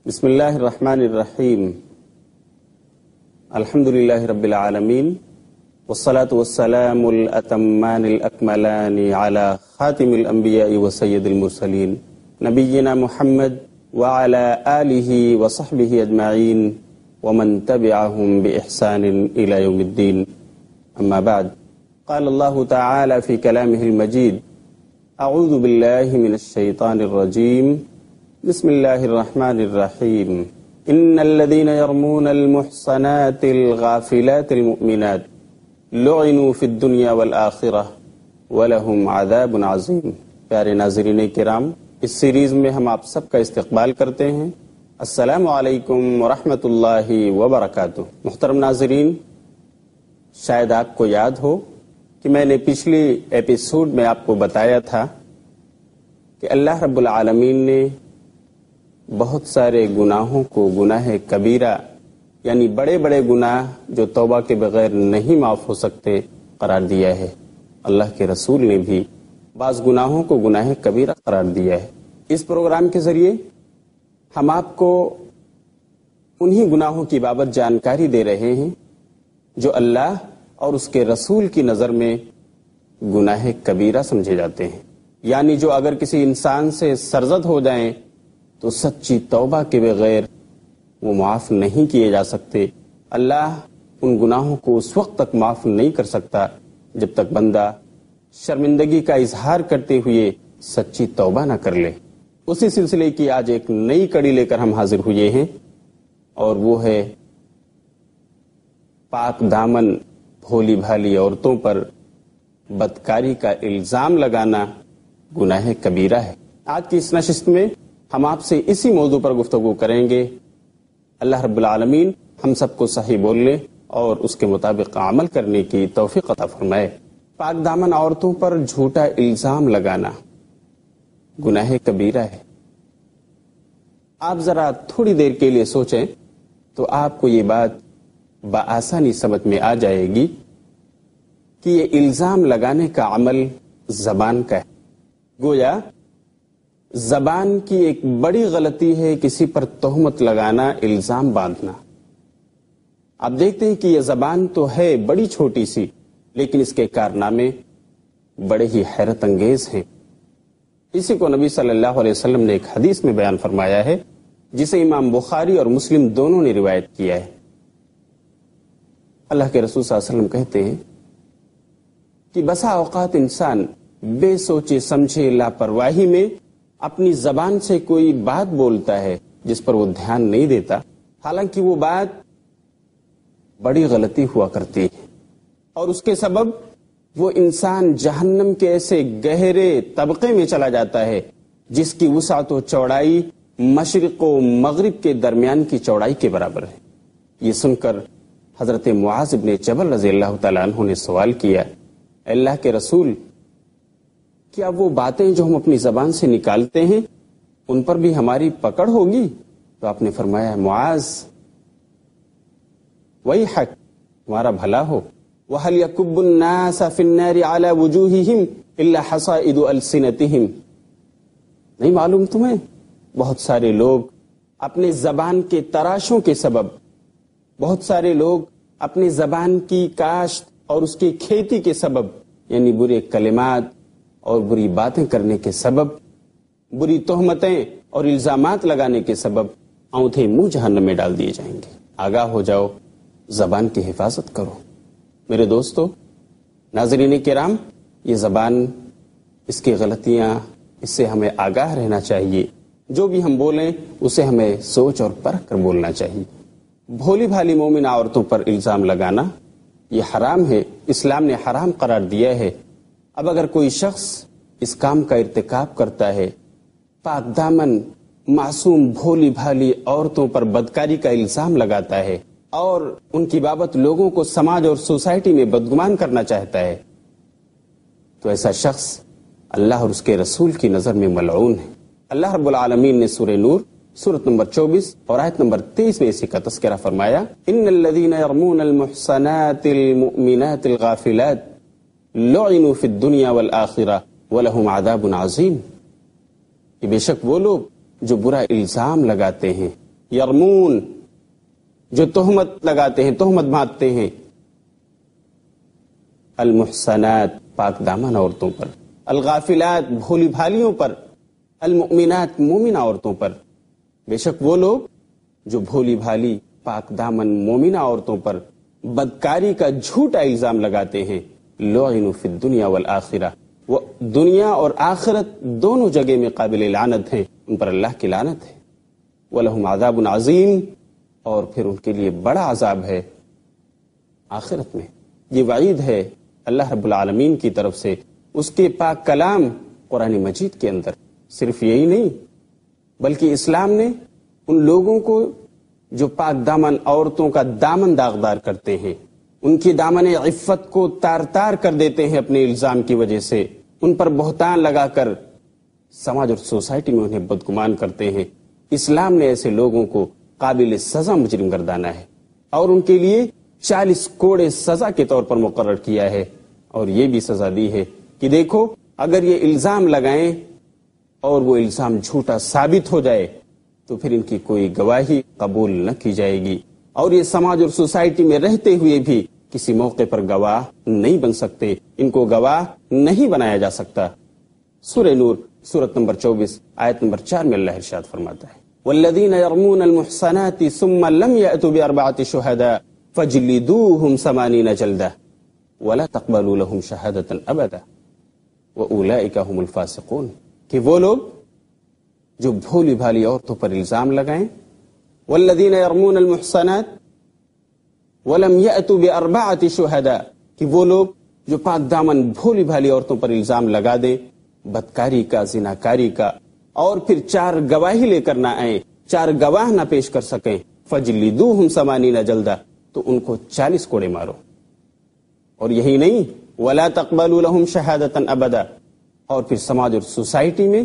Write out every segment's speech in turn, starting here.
بسم اللہ الرحمن الرحیم الحمد للہ رب العالمین والصلاة والسلام الاتمان الاکملان علی خاتم الانبیاء وسید المرسلین نبینا محمد وعلی آلہ وصحبہ اجمعین ومن تبعهم بإحسان إلى يوم الدین. اما بعد، قال اللہ تعالی فی کلامہ المجید: اعوذ باللہ من الشیطان الرجیم، بسم اللہ الرحمن الرحیم. ان الذین یرمون المحصنات الغافلات المؤمنات لعنوا فی الدنیا والآخرہ ولہم عذاب عظیم. پیارے ناظرین کرام، اس سیریز میں ہم آپ سب کا استقبال کرتے ہیں. السلام علیکم ورحمۃ اللہ وبرکاتہ. محترم ناظرین، شاید آپ کو یاد ہو کہ میں نے پچھلی ایپیسوڈ میں آپ کو بتایا تھا کہ اللہ رب العالمین نے بہت سارے گناہوں کو گناہ کبیرہ یعنی بڑے بڑے گناہ جو توبہ کے بغیر نہیں معاف ہو سکتے قرار دیا ہے. اللہ کے رسول نے بھی بعض گناہوں کو گناہ کبیرہ قرار دیا ہے. اس پروگرام کے ذریعے ہم آپ کو انہی گناہوں کی بابت جانکاری دے رہے ہیں جو اللہ اور اس کے رسول کی نظر میں گناہ کبیرہ سمجھے جاتے ہیں، یعنی جو اگر کسی انسان سے سرزد ہو جائیں تو سچی توبہ کے بغیر وہ معاف نہیں کیے جا سکتے. اللہ ان گناہوں کو اس وقت تک معاف نہیں کر سکتا جب تک بندہ شرمندگی کا اظہار کرتے ہوئے سچی توبہ نہ کر لے. اسی سلسلے کی آج ایک نئی کڑی لے کر ہم حاضر ہوئے ہیں، اور وہ ہے پاک دامن بھولی بھالی عورتوں پر بدکاری کا الزام لگانا گناہ کبیرہ ہے. آج کی اس نشست میں ہم آپ سے اسی موضوع پر گفتگو کریں گے. اللہ رب العالمین ہم سب کو صحیح بولنے اور اس کے مطابق عمل کرنے کی توفیق عطا فرمائے. پاک دامن عورتوں پر جھوٹا الزام لگانا گناہ کبیرہ ہے. آپ ذرا تھوڑی دیر کے لیے سوچیں تو آپ کو یہ بات بآسانی سمجھ میں آ جائے گی کہ یہ الزام لگانے کا عمل زبان کا ہے. گویا زبان کی ایک بڑی غلطی ہے کسی پر تہمت لگانا، الزام باندھنا. آپ دیکھتے ہیں کہ یہ زبان تو ہے بڑی چھوٹی سی، لیکن اس کے کارنامے بڑے ہی حیرت انگیز ہیں. اسی کو نبی صلی اللہ علیہ وسلم نے ایک حدیث میں بیان فرمایا ہے، جسے امام بخاری اور مسلم دونوں نے روایت کیا ہے. اللہ کے رسول صلی اللہ علیہ وسلم کہتے ہیں کہ بسا اوقات انسان بے سوچے سمجھے لاپرواہی میں اپنی زبان سے کوئی بات بولتا ہے جس پر وہ دھیان نہیں دیتا، حالانکہ وہ بات بڑی غلطی ہوا کرتی ہے، اور اس کے سبب وہ انسان جہنم کے ایسے گہرے طبقے میں چلا جاتا ہے جس کی وسعت و چوڑائی مشرق و مغرب کے درمیان کی چوڑائی کے برابر ہے. یہ سن کر حضرت معاذ بن جبل رضی اللہ تعالیٰ عنہ نے سوال کیا: اللہ کے رسول، کیا وہ باتیں جو ہم اپنی زبان سے نکالتے ہیں ان پر بھی ہماری پکڑ ہوگی؟ تو آپ نے فرمایا: معاذ، ویحک، تمہارا بھلا ہو. وَهَلْ يَكُبُّ النَّاسَ فِي النَّارِ عَلَى وُجُوهِهِمْ إِلَّا حَصَائِدُ أَلْسِنَتِهِمْ. نہیں معلوم تمہیں بہت سارے لوگ اپنے زبان کے تراشوں کے سبب، بہت سارے لوگ اپنی زبان کی کاشت اور اس کی کھیتی کے سبب، یعنی برے کلمات اور بری باتیں کرنے کے سبب، بری تہمتیں اور الزامات لگانے کے سبب اونھے منہ جہنم میں ڈال دیے جائیں گے. آگاہ ہو جاؤ، زبان کی حفاظت کرو. میرے دوستو، ناظرین کرام، یہ زبان، اس کی غلطیاں، اس سے ہمیں آگاہ رہنا چاہیے. جو بھی ہم بولیں اسے ہمیں سوچ اور پرکھ کر بولنا چاہیے. بھولی بھالی مومنہ عورتوں پر الزام لگانا یہ حرام ہے، اسلام نے حرام قرار دیا ہے. اب اگر کوئی شخص اس کام کا ارتکاب کرتا ہے، پاک دامن معصوم بھولی بھالی عورتوں پر بدکاری کا الزام لگاتا ہے اور ان کی بابت لوگوں کو سماج اور سوسائٹی میں بدگمان کرنا چاہتا ہے، تو ایسا شخص اللہ اور اس کے رسول کی نظر میں ملعون ہے. اللہ رب العالمین نے سورہ نور سورۃ نمبر 24 اور آیت نمبر 23 میں اسی کا تذکرہ فرمایا: ان الذين يرمون المحصنات المؤمنات الغافلات لعنوا في الدنيا والآخرة ولهم عذاب عظیم. کہ بے شک وہ لوگ جو برا الزام لگاتے ہیں یرمون جو تہمت لگاتے ہیں، تہمت باندھتے ہیں، المحصنات پاک دامن عورتوں پر، الغافلات بھولی بھالیوں پر، المؤمنات مومنہ عورتوں پر. بے شک وہ لوگ جو بھولی بھالی پاک دامن مومنہ عورتوں پر بدکاری کا جھوٹا الزام لگاتے ہیں، لعنوا فی الدنیا والآخرہ، وہ دنیا اور آخرت دونوں جگہ میں قابل لعنت ہیں، ان پر اللہ کی لعنت ہے. وَلَهُمْ عَذَابٌ عَظِيمٌ، اور پھر ان کے لیے بڑا عذاب ہے آخرت میں. یہ وعید ہے اللہ رب العالمین کی طرف سے اس کے پاک کلام قرآن مجید کے اندر. صرف یہی نہیں بلکہ اسلام نے ان لوگوں کو جو پاک دامن عورتوں کا دامن داغدار کرتے ہیں، ان کی دامن عفت کو تار تار کر دیتے ہیں اپنے الزام کی وجہ سے، ان پر بہتان لگا کر سماج اور سوسائٹی میں انہیں بدگمان کرتے ہیں، اسلام نے ایسے لوگوں کو قابل سزا مجرم گردانا ہے اور ان کے لیے 40 کوڑے سزا کے طور پر مقرر کیا ہے. اور یہ بھی سزا دی ہے کہ دیکھو اگر یہ الزام لگائیں اور وہ الزام جھوٹا ثابت ہو جائے تو پھر ان کی کوئی گواہی قبول نہ کی جائے گی، اور یہ سماج اور سوسائٹی میں رہتے ہوئے بھی کسی موقع پر گواہ نہیں بن سکتے، ان کو گواہ نہیں بنایا جا سکتا. سورہ نور سورت نمبر 24 آیت نمبر 4 میں اللہ ارشاد فرماتا ہے والذین یرمون المحصنات ثم لم یأتوا بأربعة شہداء فجلدوهم 80 جلدہ ولا تقبلوا لهم شہادة ابدا واولئک هم الفاسقون. کہ وہ لوگ جو بھولی بھالی عورتوں پر الزام لگائیں، والذین یرمون المحصنات ولم یأتوا بأربعة شہداء، کہ وہ لوگ جو پاک دامن بھولی بھالی عورتوں پر الزام لگا دیں بدکاری کا، زناکاری کا، اور پھر 4 گواہی لے کر نہ آئیں، 4 گواہ نہ پیش کر سکیں، فجلدوہم 80 جلدہ، تو ان کو 40 کوڑے مارو. اور یہی نہیں، ولا تقبلوا لهم شہادة ابدا، اور پھر سماج اور سوسائٹی میں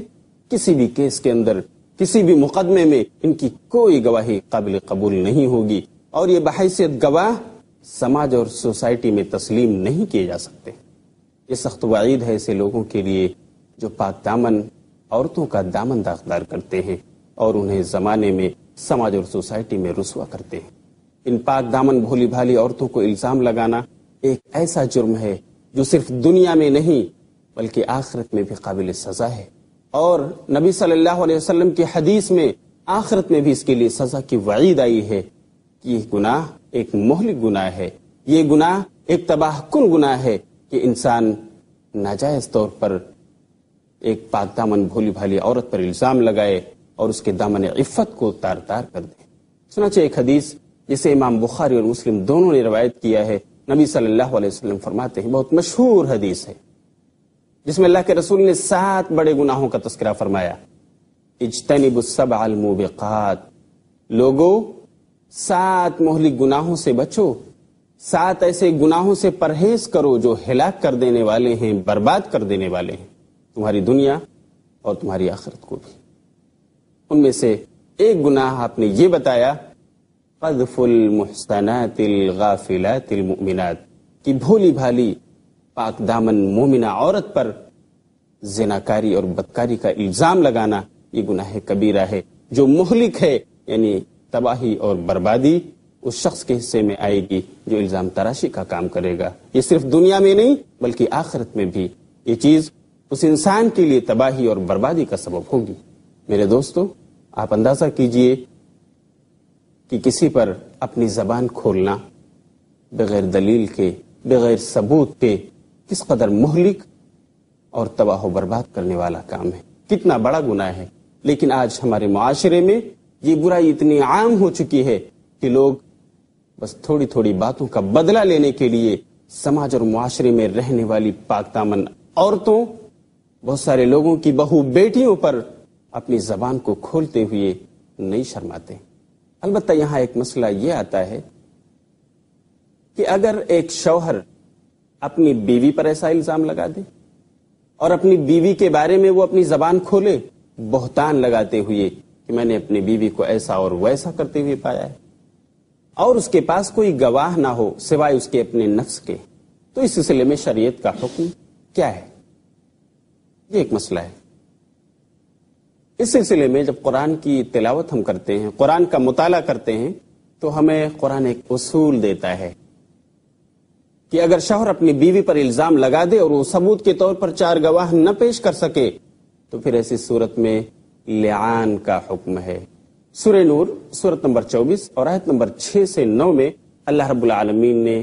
کسی بھی کیس کے اندر، کسی بھی مقدمے میں ان کی کوئی گواہی قابل قبول نہیں ہوگی، اور یہ بحیثیت گواہ سماج اور سوسائٹی میں تسلیم نہیں کیے جا سکتے. یہ سخت وعید ہے ایسے لوگوں کے لیے جو پاک دامن عورتوں کا دامن داغدار کرتے ہیں اور انہیں زمانے میں سماج اور سوسائٹی میں رسوا کرتے ہیں. ان پاک دامن بھولی بھالی عورتوں کو الزام لگانا ایک ایسا جرم ہے جو صرف دنیا میں نہیں بلکہ آخرت میں بھی قابل سزا ہے، اور نبی صلی اللہ علیہ وسلم کی حدیث میں آخرت میں بھی اس کے لیے سزا کی وعید آئی ہے کہ یہ گناہ ایک مہلک گناہ ہے، یہ گناہ ایک تباہ کن گناہ ہے کہ انسان ناجائز طور پر ایک پاک دامن بھولی بھالی عورت پر الزام لگائے اور اس کے دامن عفت کو تار تار کر دے. چنانچہ ایک حدیث جسے امام بخاری اور مسلم دونوں نے روایت کیا ہے، نبی صلی اللہ علیہ وسلم فرماتے ہیں، بہت مشہور حدیث ہے جس میں اللہ کے رسول نے 7 بڑے گناہوں کا تذکرہ فرمایا. اجتنبوا السبع الموبقات، لوگو 7 مہلک گناہوں سے بچو، 7 ایسے گناہوں سے پرہیز کرو جو ہلاک کر دینے والے ہیں، برباد کر دینے والے ہیں، تمہاری دنیا اور تمہاری آخرت کو بھی. ان میں سے ایک گناہ آپ نے یہ بتایا، قذف المحصنات الغافلات المؤمنات، کہ بھولی بھالی پاک دامن مومنہ عورت پر زناکاری اور بدکاری کا الزام لگانا یہ گناہ کبیرہ ہے جو مہلک ہے، یعنی تباہی اور بربادی اس شخص کے حصے میں آئے گی جو الزام تراشی کا کام کرے گا. یہ صرف دنیا میں نہیں بلکہ آخرت میں بھی یہ چیز اس انسان کے لیے تباہی اور بربادی کا سبب ہوگی. میرے دوستو، آپ اندازہ کیجئے کہ کسی پر اپنی زبان کھولنا بغیر دلیل کے، بغیر ثبوت کے کس قدر مہلک اور تباہ و برباد کرنے والا کام ہے، کتنا بڑا گناہ ہے. لیکن آج ہمارے معاشرے میں یہ برائی اتنی عام ہو چکی ہے کہ لوگ بس تھوڑی تھوڑی باتوں کا بدلہ لینے کے لیے سماج اور معاشرے میں رہنے والی پاک دامن عورتوں، بہت سارے لوگوں کی بہو بیٹیوں پر اپنی زبان کو کھولتے ہوئے نہیں شرماتے. البتہ یہاں ایک مسئلہ یہ آتا ہے کہ اگر ایک شوہر اپنی بیوی پر ایسا الزام لگا دے اور اپنی بیوی کے بارے میں وہ اپنی زبان کھولے بہتان لگاتے ہوئے کہ میں نے اپنی بیوی کو ایسا اور ویسا کرتے ہوئے پایا ہے، اور اس کے پاس کوئی گواہ نہ ہو سوائے اس کے اپنے نفس کے، تو اس سلسلے میں شریعت کا حکم کیا ہے؟ یہ ایک مسئلہ ہے. اس سلسلے میں جب قرآن کی تلاوت ہم کرتے ہیں، قرآن کا مطالعہ کرتے ہیں، تو ہمیں قرآن ایک اصول دیتا ہے کہ اگر شوہر اپنی بیوی پر الزام لگا دے اور وہ ثبوت کے طور پر 4 گواہ نہ پیش کر سکے تو پھر ایسی صورت میں لعان کا حکم ہے۔ سورہ نور سورت نمبر 24 اور آیت نمبر 6 سے 9 میں اللہ رب العالمین نے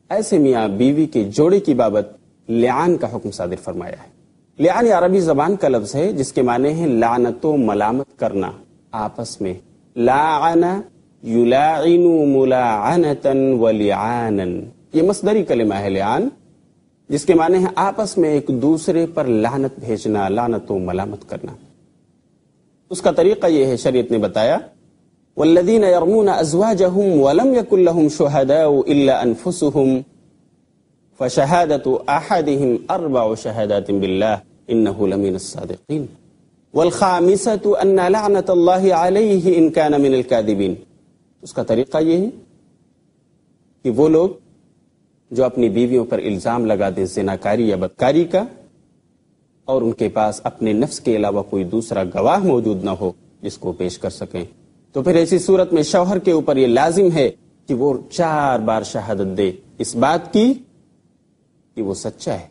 ایسے میاں بیوی کے جوڑے کی بابت لعان کا حکم صادر فرمایا ہے۔ لعان عربی زبان کا لفظ ہے جس کے معنی ہے لعنت و ملامت کرنا آپس میں۔ لاعن یلاعن ملاعنتا ولعانا، یہ مصدری کلمہ ہے لعان، جس کے معنی ہے آپس میں ایک دوسرے پر لعنت بھیجنا، لعنت و ملامت کرنا۔ اس کا طریقہ یہ ہے، شریعت نے بتایا والذین یرمون ازواجہم ولم یکن لہم شہداء الا انفسہم فشہادۃ احدہم 4 شہادات باللہ انہ لمن الصادقین والخامسۃ ان لعنۃ اللہ علیہ ان کان من الکاذبین۔ اس کا طریقہ یہ ہے کہ وہ لوگ جو اپنی بیویوں پر الزام لگا دیں زناکاری یا بدکاری کا اور ان کے پاس اپنے نفس کے علاوہ کوئی دوسرا گواہ موجود نہ ہو جس کو پیش کر سکیں، تو پھر ایسی صورت میں شوہر کے اوپر یہ لازم ہے کہ وہ 4 بار شہادت دے اس بات کی کہ وہ سچا ہے،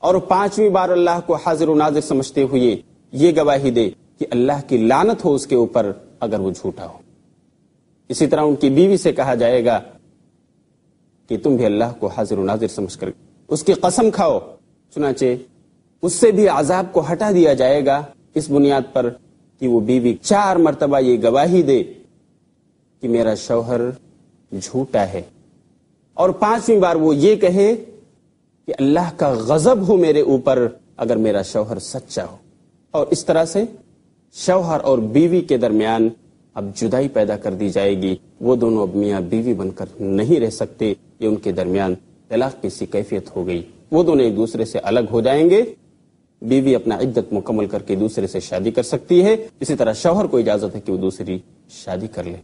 اور 5ویں بار اللہ کو حاضر و ناظر سمجھتے ہوئے یہ گواہی دے کہ اللہ کی لعنت ہو اس کے اوپر اگر وہ جھوٹا ہو۔ اسی طرح ان کی بیوی سے کہا جائے گا کہ تم بھی اللہ کو حاضر و ناظر سمجھ کر اس کی قسم کھاؤ، چنانچہ اس سے بھی عذاب کو ہٹا دیا جائے گا اس بنیاد پر کہ وہ بیوی 4 مرتبہ یہ گواہی دے کہ میرا شوہر جھوٹا ہے، اور 5ویں بار وہ یہ کہے کہ اللہ کا غضب ہو میرے اوپر اگر میرا شوہر سچا ہو۔ اور اس طرح سے شوہر اور بیوی کے درمیان اب جدائی پیدا کر دی جائے گی، وہ دونوں اب میاں بیوی بن کر نہیں رہ سکتے، یہ ان کے درمیان طلاق کی سی کیفیت ہو گئی، وہ دونوں ایک دوسرے سے الگ ہو جائیں گے۔ بیوی اپنا عدت مکمل کر کے دوسرے سے شادی کر سکتی ہے، اسی طرح شوہر کو اجازت ہے کہ وہ دوسری شادی کر لے۔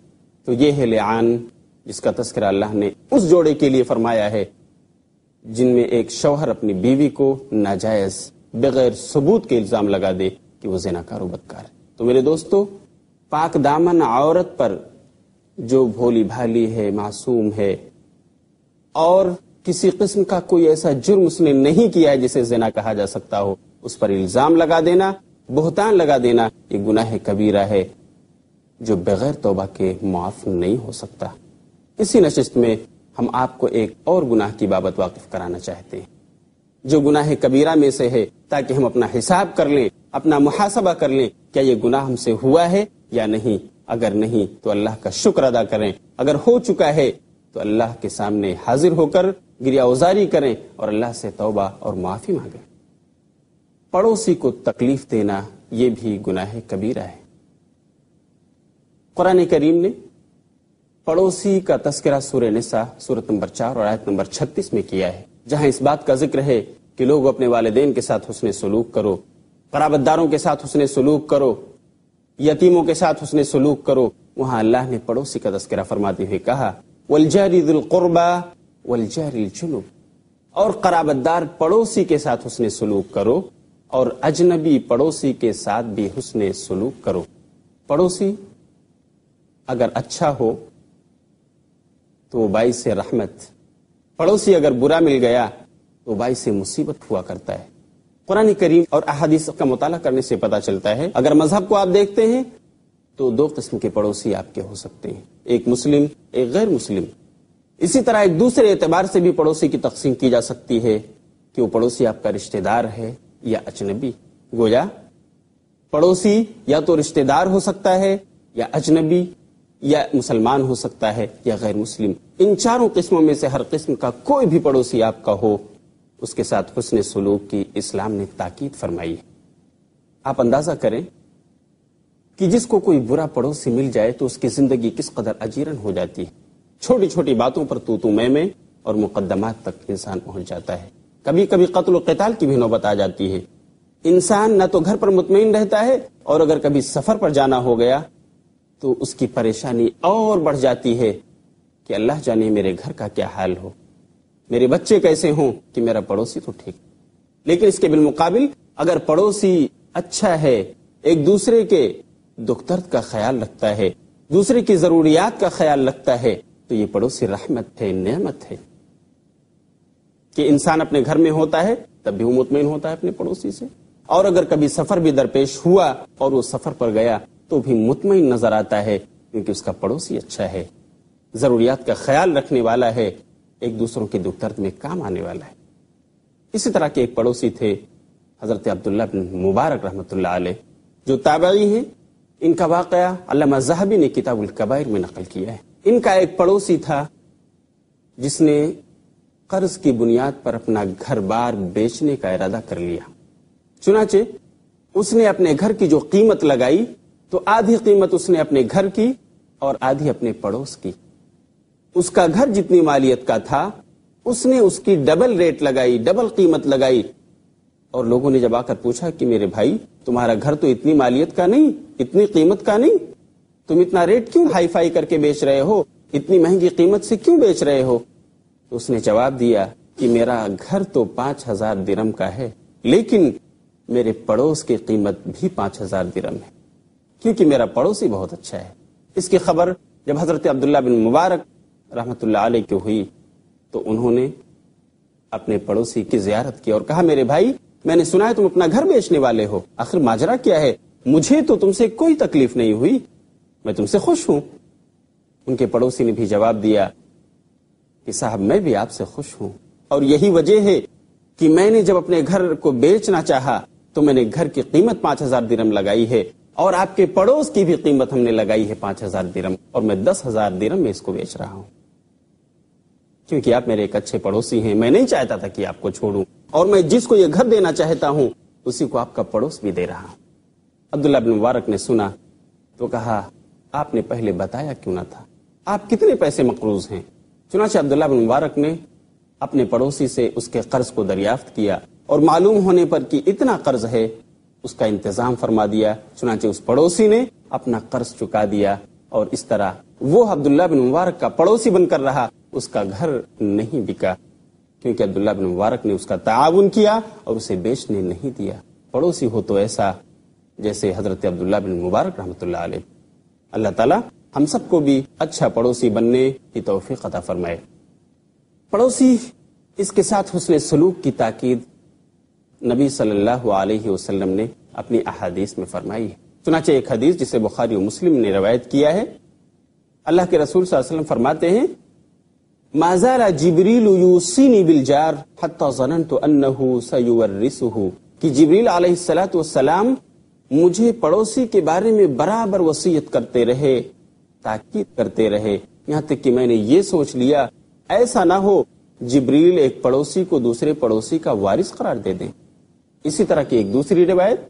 تو یہ ہے لعان جس کا تذکرہ اللہ نے اس جوڑے کے لیے فرمایا ہے جن میں ایک شوہر اپنی بیوی کو ناجائز بغیر ثبوت کے الزام لگا دے کہ وہ زناکار و بدکار ہے۔ تو میرے دوستو، پاک دامن عورت پر جو بھولی بھالی ہے، معصوم ہے، اور کسی قسم کا کوئی ایسا جرم اس نے نہیں کیا ہے جسے زنا کہا جا سکتا ہو، اس پر الزام لگا دینا، بہتان لگا دینا، یہ گناہ کبیرہ ہے جو بغیر توبہ کے معاف نہیں ہو سکتا۔ اسی نشست میں ہم آپ کو ایک اور گناہ کی بابت واقف کرانا چاہتے ہیں جو گناہ کبیرہ میں سے ہے، تاکہ ہم اپنا حساب کر لیں، اپنا محاسبہ کر لیں، کیا یہ گناہ ہم سے ہوا ہے یا نہیں۔ اگر نہیں تو اللہ کا شکر ادا کریں، اگر ہو چکا ہے تو اللہ کے سامنے حاضر ہو کر گریہ وزاری کریں اور اللہ سے توبہ اور معافی مانگیں۔ پڑوسی کو تکلیف دینا یہ بھی گناہ کبیرہ ہے۔ قرآن کریم نے پڑوسی کا تذکرہ سورہ نساء سورت نمبر 4 اور آیت نمبر 36 میں کیا ہے، جہاں اس بات کا ذکر ہے کہ لوگ اپنے والدین کے ساتھ حسن سلوک کرو، قرابت داروں کے ساتھ حسن سلوک کرو، یتیموں کے ساتھ حسن سلوک کرو۔ وہاں اللہ نے پڑوسی کا تذکرہ فرماتے ہوئے کہا والجار ذی القربى والجار الجنب، اور قرابت دار پڑوسی کے ساتھ حسن سلوک کرو اور اجنبی پڑوسی کے ساتھ بھی حسن سلوک کرو۔ پڑوسی اگر اچھا ہو تو وہ باعث رحمت، پڑوسی اگر برا مل گیا تو باعث مصیبت ہوا کرتا ہے۔ قرآن کریم اور احادیث کا مطالعہ کرنے سے پتہ چلتا ہے اگر مذہب کو آپ دیکھتے ہیں تو 2 قسم کے پڑوسی آپ کے ہو سکتے ہیں، ایک مسلم، ایک غیر مسلم۔ اسی طرح ایک دوسرے اعتبار سے بھی پڑوسی کی تقسیم کی جا سکتی ہے کہ وہ پڑوسی آپ کا رشتہ دار ہے یا اجنبی۔ گویا پڑوسی یا تو رشتہ دار ہو سکتا ہے یا اجنبی یا مسلمان ہو سکتا ہے یا غیر مسلم۔ ان 4 قسموں میں سے ہر قسم کا کوئی بھی پڑوسی آپ کا ہو، اس کے ساتھ حسن سلوک کی اسلام نے تاکید فرمائی ہے۔ آپ اندازہ کریں کہ جس کو کوئی برا پڑوسی مل جائے تو اس کی زندگی کس قدر اجیرن ہو جاتی ہے۔ چھوٹی چھوٹی باتوں پر تو میں اور مقدمات تک انسان پہنچ جاتا ہے، کبھی کبھی قتل و قتال کی بھی نوبت آ جاتی ہے۔ انسان نہ تو گھر پر مطمئن رہتا ہے، اور اگر کبھی سفر پر جانا ہو گیا تو اس کی پریشانی اور بڑھ جاتی ہے کہ اللہ جانے میرے گھر کا کیا حال ہو، میرے بچے کیسے ہوں کہ میرا پڑوسی تو ٹھیک۔ لیکن اس کے بالمقابل اگر پڑوسی اچھا ہے، ایک دوسرے کے دکھ درد کا خیال رکھتا ہے، دوسرے کی ضروریات کا خیال رکھتا ہے، تو یہ پڑوسی رحمت ہے، نعمت ہے کہ انسان اپنے گھر میں ہوتا ہے تب بھی وہ مطمئن ہوتا ہے اپنے پڑوسی سے، اور اگر کبھی سفر بھی درپیش ہوا اور وہ سفر پر گیا تو بھی مطمئن نظر آتا ہے کیونکہ اس کا پڑوسی اچھا ہے، ضروریات کا خیال رکھنے والا ہے، ایک دوسروں کے دکھ درد میں کام آنے والا ہے۔ اسی طرح کے ایک پڑوسی تھے حضرت عبداللہ بن مبارک رحمۃ اللہ علیہ، جو تابعی ہیں۔ ان کا واقعہ علامہ ذہبی نے کتاب الکبائر میں نقل کیا ہے۔ ان کا ایک پڑوسی تھا جس نے قرض کی بنیاد پر اپنا گھر بار بیچنے کا ارادہ کر لیا۔ چنانچہ اس نے اپنے گھر کی جو قیمت لگائی تو آدھی قیمت اس نے اپنے گھر کی اور آدھی اپنے پڑوس کی۔ اس کا گھر جتنی مالیت کا تھا اس نے اس کی ڈبل ریٹ لگائی، ڈبل قیمت لگائی، اور لوگوں نے جب آ کر پوچھا کہ میرے بھائی تمہارا گھر تو اتنی مالیت کا نہیں، اتنی قیمت کا نہیں، تم اتنا ریٹ کیوں ہائی فائی کر کے بیچ رہے ہو، اتنی مہنگی قیمت سے کیوں بیچ رہے ہو؟ تو اس نے جواب دیا کہ میرا گھر تو 5000 درہم کا ہے، لیکن میرے پڑوس کی قیمت بھی 5000 درہم ہے، کیونکہ میرا پڑوسی بہت اچھا ہے۔ اس کی خبر جب حضرت عبداللہ بن مبارک رحمۃ اللہ علیہ کو ہوئی تو انہوں نے اپنے پڑوسی کی زیارت کی اور کہا میرے بھائی میں نے سنا ہے تم اپنا گھر بیچنے والے ہو، آخر ماجرا کیا ہے؟ مجھے تو تم سے کوئی تکلیف نہیں ہوئی، میں تم سے خوش ہوں۔ ان کے پڑوسی نے بھی جواب دیا کہ صاحب میں بھی آپ سے خوش ہوں، اور یہی وجہ ہے کہ میں نے جب اپنے گھر کو بیچنا چاہا تو میں نے گھر کی قیمت 5000 درہم لگائی ہے، اور آپ کے پڑوس کی بھی قیمت ہم نے لگائی ہے 5000 درہم، اور میں 10000 درہم میں اس کو بیچ رہا ہوں، کیونکہ آپ میرے ایک اچھے پڑوسی ہیں۔ میں نہیں چاہتا تھا کہ آپ کو چھوڑوں، اور میں جس کو یہ گھر دینا چاہتا ہوں اسی کو آپ کا پڑوس بھی دے رہا ہوں۔ عبداللہ بن مبارک نے سنا تو کہا آپ نے پہلے بتایا کیوں نہ تھا، آپ کتنے پیسے مقروض ہیں؟ چنانچہ عبداللہ بن مبارک نے اپنے پڑوسی سے اس کے قرض کو دریافت کیا، اور معلوم ہونے پر کہ اتنا قرض ہے اس کا انتظام فرما دیا۔ چنانچہ اس پڑوسی نے اپنا قرض چکا دیا، اور اس طرح وہ عبداللہ بن مبارک کا پڑوسی بن کر رہا، اس کا گھر نہیں بکا، کیونکہ عبداللہ بن مبارک نے اس کا تعاون کیا اور اسے بیچنے نہیں دیا۔ پڑوسی ہو تو ایسا جیسے حضرت عبداللہ بن مبارک رحمۃ اللہ علیہ۔ اللہ تعالی ہم سب کو بھی اچھا پڑوسی بننے کی توفیق عطا فرمائے۔ پڑوسی اس کے ساتھ حسن سلوک کی تاکید نبی صلی اللہ علیہ وسلم نے اپنی احادیث میں فرمائی ہے۔ چنانچہ ایک حدیث جسے بخاری و مسلم نے روایت کیا ہے، اللہ کے رسول صلی اللہ علیہ وسلم فرماتے ہیں ما زال جبریل یوصینی بالجار حتی ظننت انہ سیورثہ، کہ جبریل علیہ الصلوۃ والسلام مجھے پڑوسی کے بارے میں برابر وصیت کرتے رہے، تاکید کرتے رہے، یہاں تک کہ میں نے یہ سوچ لیا ایسا نہ ہو جبریل ایک پڑوسی کو دوسرے پڑوسی کا وارث قرار دے دیں۔ اسی طرح کی ایک دوسری روایت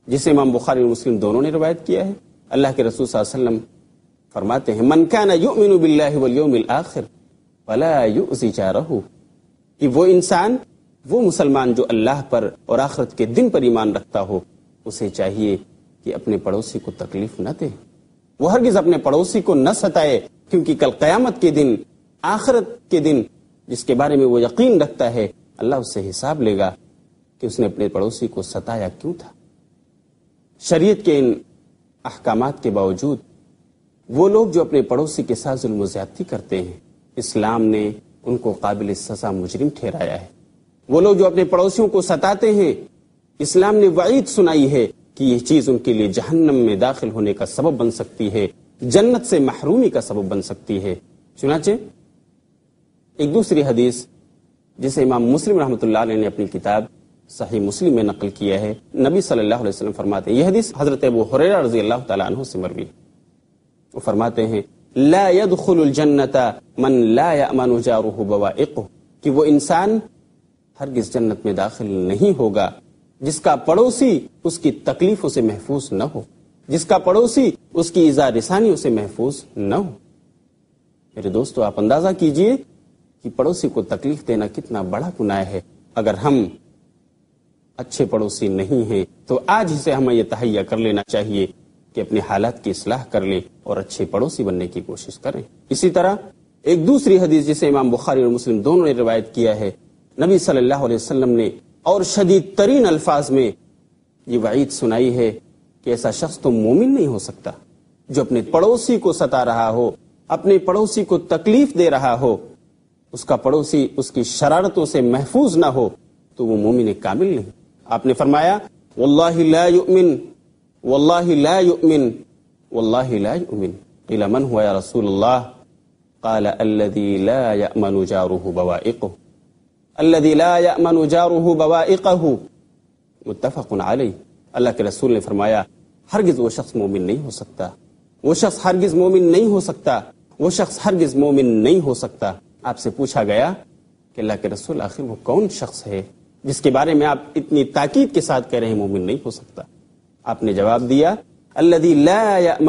جسے امام بخاری اور مسلم دونوں نے روایت کیا ہے، اللہ کے رسول صلی اللہ علیہ وسلم فرماتے ہیں من کان یؤمن باللہ والیوم الآخر فلا یؤذی جارہ، کہ وہ انسان، وہ مسلمان جو اللہ پر اور آخرت کے دن پر ایمان رکھتا ہو، اسے چاہیے کہ اپنے پڑوسی کو تکلیف نہ دے، وہ ہرگز اپنے پڑوسی کو نہ ستائے، کیونکہ کل قیامت کے دن، آخرت کے دن جس کے بارے میں وہ یقین رکھتا ہے، اللہ اس سے حساب لے گا کہ اس نے اپنے پڑوسی کو ستایا کیوں تھا۔ شریعت کے ان احکامات کے باوجود وہ لوگ جو اپنے پڑوسی کے ساتھ ظلم و زیادتی کرتے ہیں، اسلام نے ان کو قابل سزا مجرم ٹھہرایا ہے۔ وہ لوگ جو اپنے پڑوسیوں کو ستاتے ہیں، اسلام نے وعید سنائی ہے کہ یہ چیز ان کے لیے جہنم میں داخل ہونے کا سبب بن سکتی ہے، جنت سے محرومی کا سبب بن سکتی ہے۔ چنانچہ ایک دوسری حدیث جسے امام مسلم رحمۃ اللہ علیہ نے اپنی کتاب صحیح مسلم میں نقل کیا ہے، نبی صلی اللہ علیہ وسلم فرماتے ہیں، یہ حدیث حضرت ابو ہریرہ رضی اللہ تعالیٰ عنہ سے مروی، وہ فرماتے ہیں لا يدخل الجنت من لا يأمن جارہ بوائقہ، کہ وہ انسان ہرگز جنت میں داخل نہیں ہوگا جس کا پڑوسی اس کی تکلیفوں سے محفوظ نہ ہو، جس کا پڑوسی اس کی ایذا رسانیوں سے محفوظ نہ ہو۔ میرے دوستو، آپ اندازہ کیجئے کہ پڑوسی کو تکلیف دینا کتنا بڑا گناہ ہے۔ اگر ہم اچھے پڑوسی نہیں ہیں تو آج ہی سے ہمیں یہ تہیہ کر لینا چاہیے کہ اپنے حالات کی اصلاح کر لیں اور اچھے پڑوسی بننے کی کوشش کریں۔ اسی طرح ایک دوسری حدیث جسے امام بخاری اور مسلم دونوں نے روایت کیا ہے، نبی صلی اللہ علیہ وسلم نے اور شدید ترین الفاظ میں یہ وعید سنائی ہے کہ ایسا شخص تو مومن نہیں ہو سکتا جو اپنے پڑوسی کو ستا رہا ہو، اپنے پڑوسی کو تکلیف دے رہا ہو، اس کا پڑوسی اس کی شرارتوں سے محفوظ نہ ہو تو وہ مومن کامل نہیں۔ آپ نے فرمایا واللہ لا یؤمن، واللہ لا یؤمن، واللہ لا یؤمن۔ قیل من هو یا رسول اللہ؟ قال الذي لا يأمن جاره بوائقه، الذي لا يأمن جاره بوائقه، متفق علیہ۔ اللہ کے رسول نے فرمایا ہرگز وہ شخص مومن نہیں ہو سکتا، وہ شخص ہرگز مومن نہیں ہو سکتا، وہ شخص ہرگز مومن نہیں ہو سکتا۔ آپ سے پوچھا گیا کہ اللہ کے رسول آخر وہ کون شخص ہے جس کے بارے میں آپ اتنی تاکید کے ساتھ کہہ رہے ہیں مومن نہیں ہو سکتا؟ آپ نے جواب دیا الذی لا یأمن